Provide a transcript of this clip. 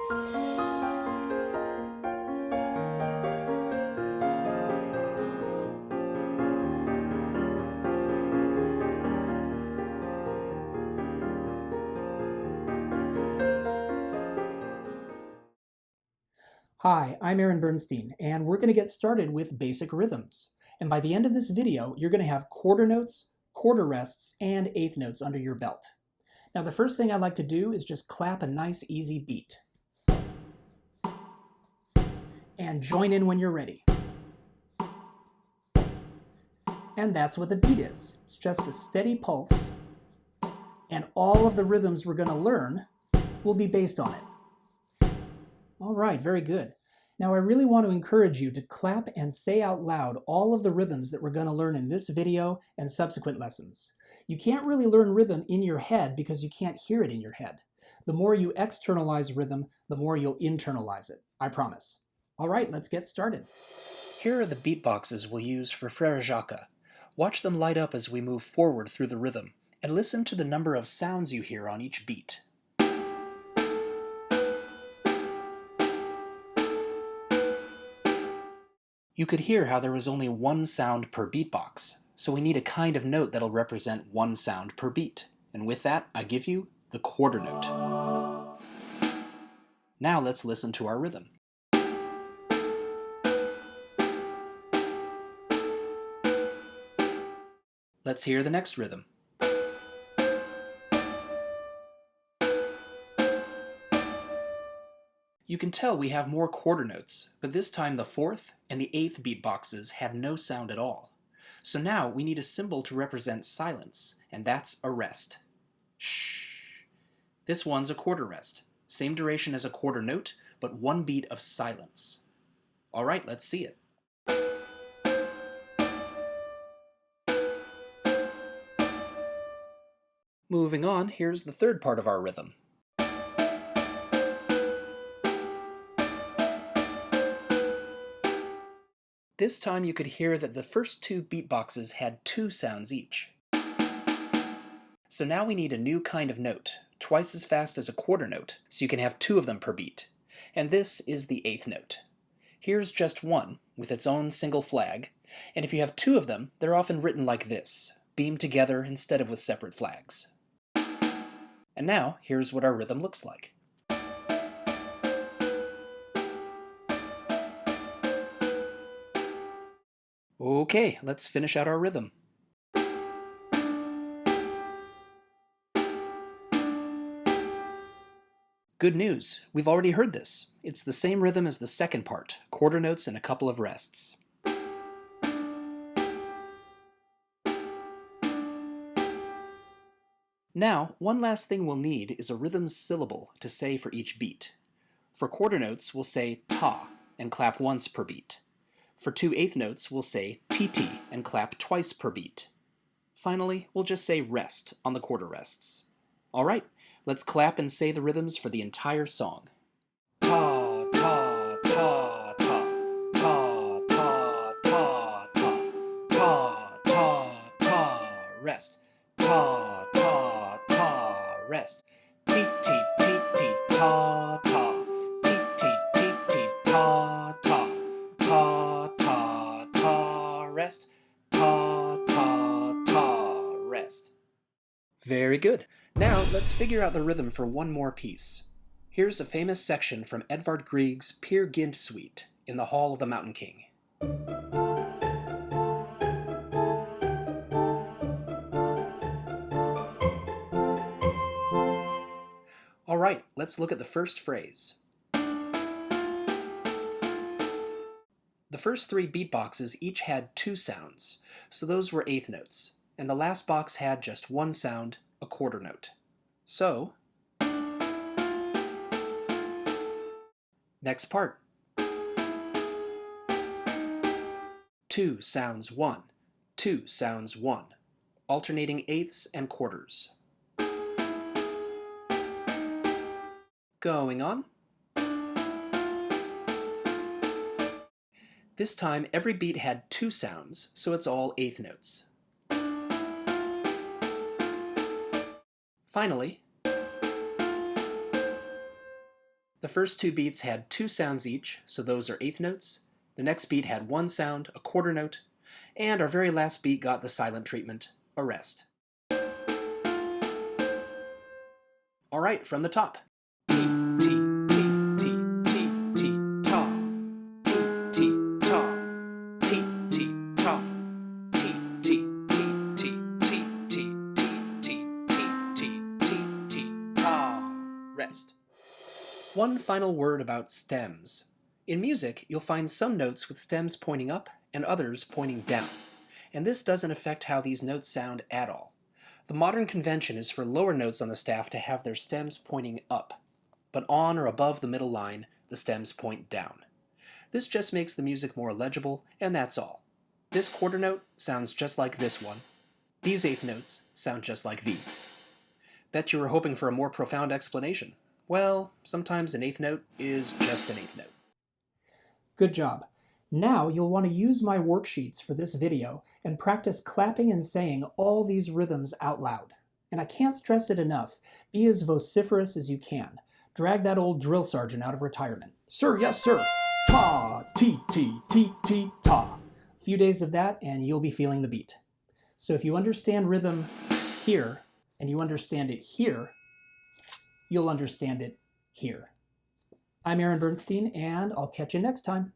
Hi, I'm Aaron Bernstein, and we're going to get started with basic rhythms. And by the end of this video, you're going to have quarter notes, quarter rests, and eighth notes under your belt. Now, the first thing I'd like to do is just clap a nice, easy beat. And join in when you're ready. And that's what the beat is. It's just a steady pulse, and all of the rhythms we're going to learn will be based on it. All right, very good. Now I really want to encourage you to clap and say out loud all of the rhythms that we're going to learn in this video and subsequent lessons. You can't really learn rhythm in your head because you can't hear it in your head. The more you externalize rhythm, the more you'll internalize it, I promise. All right, let's get started. Here are the beatboxes we'll use for Frère Jacques. Watch them light up as we move forward through the rhythm, and listen to the number of sounds you hear on each beat. You could hear how there was only one sound per beatbox, so we need a kind of note that'll represent one sound per beat. And with that, I give you the quarter note. Now let's listen to our rhythm. Let's hear the next rhythm. You can tell we have more quarter notes, but this time the fourth and the eighth beatboxes had no sound at all. So now we need a symbol to represent silence, and that's a rest. Shh. This one's a quarter rest. Same duration as a quarter note, but one beat of silence. All right, let's see it. Moving on, here's the third part of our rhythm. This time you could hear that the first two beatboxes had two sounds each. So now we need a new kind of note, twice as fast as a quarter note, so you can have two of them per beat. And this is the eighth note. Here's just one, with its own single flag, and if you have two of them, they're often written like this, beamed together instead of with separate flags. And now, here's what our rhythm looks like. Okay, let's finish out our rhythm. Good news, we've already heard this. It's the same rhythm as the second part, quarter notes and a couple of rests. Now, one last thing we'll need is a rhythm syllable to say for each beat. For quarter notes, we'll say ta and clap once per beat. For two eighth notes, we'll say tt and clap twice per beat. Finally, we'll just say rest on the quarter rests. All right, let's clap and say the rhythms for the entire song. Ta, ta, ta, ta, ta, ta, ta, ta, ta, ta, ta, rest. Ta, ta, ta, rest. T, T, T, T, ta, ta. T, T, T, T, ta, ta. Ta, ta, ta, rest. Ta, ta, ta, rest. Very good. Now let's figure out the rhythm for one more piece. Here's a famous section from Edvard Grieg's Peer Gynt Suite in the Hall of the Mountain King. All right, let's look at the first phrase. The first three beatboxes each had two sounds, so those were eighth notes, and the last box had just one sound, a quarter note. So, next part. 2 sounds 1, 2 sounds 1, alternating eighths and quarters. Going on. This time every beat had two sounds, so it's all eighth notes. Finally, The first two beats had 2 sounds each, so those are eighth notes. The next beat had 1 sound, a quarter note, and our very last beat got the silent treatment, a rest. All right, from the top. T, T, T, T, T, T, ta. T, T, ta. T, T, ta. T, T, T, T, T, T, T, T, T, T, ta. Rest. One final word about stems. In music, you'll find some notes with stems pointing up and others pointing down. And this doesn't affect how these notes sound at all. The modern convention is for lower notes on the staff to have their stems pointing up, but on or above the middle line, the stems point down. This just makes the music more legible, and that's all. This quarter note sounds just like this one. These eighth notes sound just like these. Bet you were hoping for a more profound explanation. Well, sometimes an eighth note is just an eighth note. Good job. Now you'll want to use my worksheets for this video and practice clapping and saying all these rhythms out loud. And I can't stress it enough, be as vociferous as you can. Drag that old drill sergeant out of retirement. Sir, yes sir. Ta, ti, ti, ti, ti, ta. A few days of that and you'll be feeling the beat. So if you understand rhythm here and you understand it here, you'll understand it here. I'm Aaron Bernstein and I'll catch you next time.